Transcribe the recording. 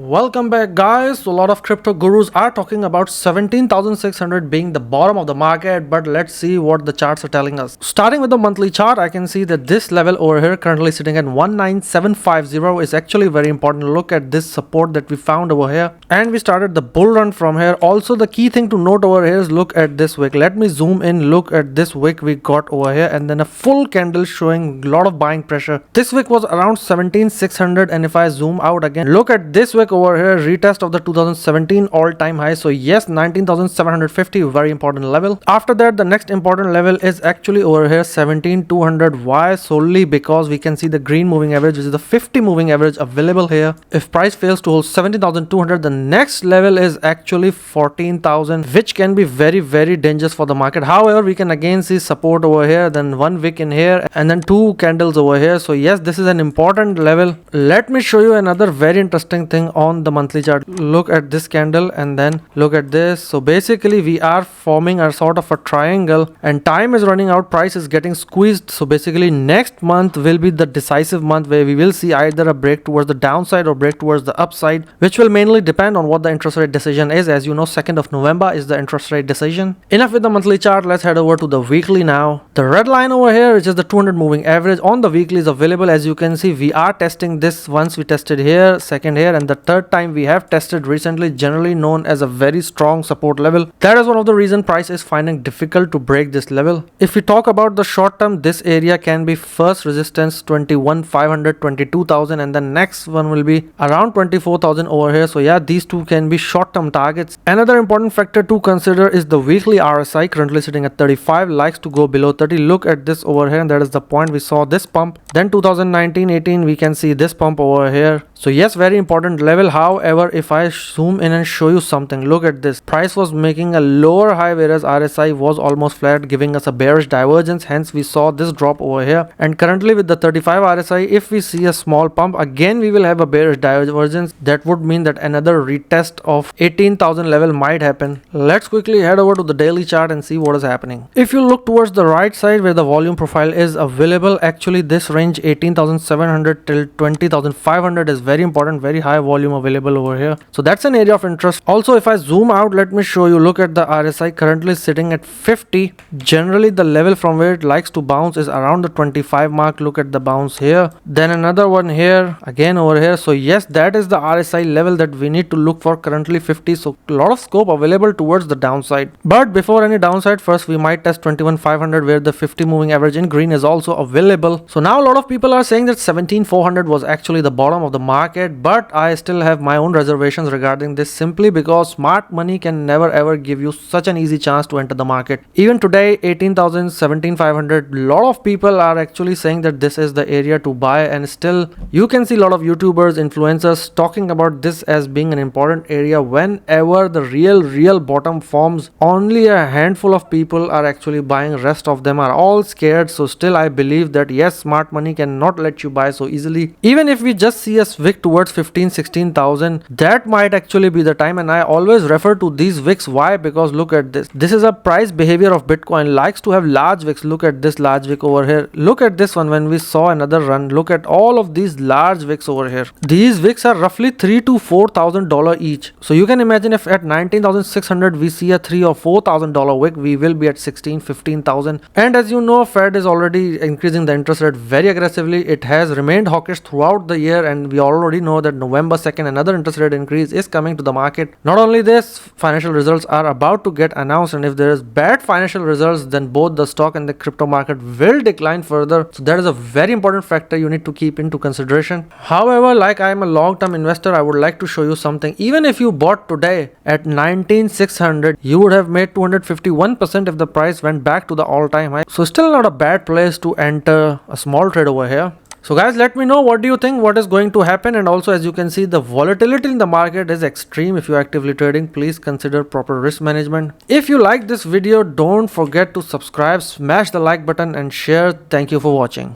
Welcome back, guys. So a lot of crypto gurus are talking about 17,600 being the bottom of the market, but let's see what the charts are telling us. Starting with the monthly chart, I can see that this level over here currently sitting at 19750 is actually very important. Look at this support that we found over here, and we started the bull run from here. Also, the key thing to note over here is look at this wick. Let me zoom in. Look at this wick we got over here, and then a full candle showing a lot of buying pressure. This wick was around 17,600, and if I zoom out again, look at this wick over here, retest of the 2017 all-time high. So yes, 19,750, very important level. After that, the next important level is actually over here, 17,200. Why? Solely because we can see the green moving average, which is the 50 moving average available here. If price fails to hold 17,200, the next level is actually 14,000, which can be very dangerous for the market. However, we can again see support over here, then one wick in here, and then two candles over here. So yes, this is an important level. Let me show you another very interesting thing on the monthly chart. Look at this candle and then look at this. So basically we are forming a sort of a triangle, and time is running out, price is getting squeezed. So basically next month will be the decisive month where we will see either a break towards the downside or break towards the upside, which will mainly depend on what the interest rate decision is. As you know, 2nd of November is the interest rate decision. Enough with the monthly chart, let's head over to the weekly now. The red line over here, which is the 200 moving average on the weekly, is available. As you can see, we are testing this. Once we tested here, second here, and the third time we have tested recently, generally known as a very strong support level. That is one of the reasons price is finding difficult to break this level. If we talk about the short term, this area can be first resistance 21,500, 22,000, and the next one will be around 24,000 over here. So yeah, these two can be short term targets. Another important factor to consider is the weekly RSI, currently sitting at 35, likes to go below 30. Look at this over here, and that is the point we saw this pump. Then 2019-18, we can see this pump over here. So yes, very important level. However, if I zoom in and show you something, look at this. Price was making a lower high, whereas RSI was almost flat, giving us a bearish divergence. Hence, we saw this drop over here. And currently with the 35 RSI, if we see a small pump, again we will have a bearish divergence. That would mean that another retest of 18,000 level might happen. Let's quickly head over to the daily chart and see what is happening. If you look towards the right side where the volume profile is available, actually this range 18,700 till 20,500 is very important, very high volume available over here. So that's an area of interest. Also, if I zoom out, let me show you. Look at the RSI currently sitting at 50. Generally the level from where it likes to bounce is around the 25 mark. Look at the bounce here, then another one here, again over here. So yes, that is the RSI level that we need to look for, currently 50. So a lot of scope available towards the downside. But before any downside, first we might test 21,500 where the 50 moving average in green is also available. So now a lot of people are saying that 17,400 was actually the bottom of the market, but I still have my own reservations regarding this, simply because smart money can never ever give you such an easy chance to enter the market. Even today, 18,000, 17,500, lot of people are actually saying that this is the area to buy, and still you can see a lot of YouTubers, influencers talking about this as being an important area. Whenever the real bottom forms, only a handful of people are actually buying, rest of them are all scared. So still I believe that yes, smart money cannot let you buy so easily. Even if we just see a wick towards 15,000-16,000, that might actually be the time. And I always refer to these wicks. Why? Because look at this. This is a price behavior of Bitcoin, likes to have large wicks. Look at this large wick over here. Look at this one when we saw another run. Look at all of these large wicks over here. These wicks are roughly $3,000 to $4,000 each. So you can imagine if at 19,600 we see a $3,000 or $4,000 wick, we will be at 16,000-15,000. And as you know, Fed is already increasing the interest rate very aggressively. It has remained hawkish throughout the year, and we already know that November 2nd another interest rate increase is coming to the market. Not only this, financial results are about to get announced, and if there is bad financial results, then both the stock and the crypto market will decline further. So that is a very important factor you need to keep into consideration. However, like I am a long-term investor, I would like to show you something. Even if you bought today at 19,600, you would have made 251% if the price went back to the all-time high. So still not a bad place to enter a small trade over here. So guys, let me know what do you think, what is going to happen. And also, as you can see, the volatility in the market is extreme. If you're actively trading, please consider proper risk management. If you like this video, don't forget to subscribe, smash the like button and share. Thank you for watching.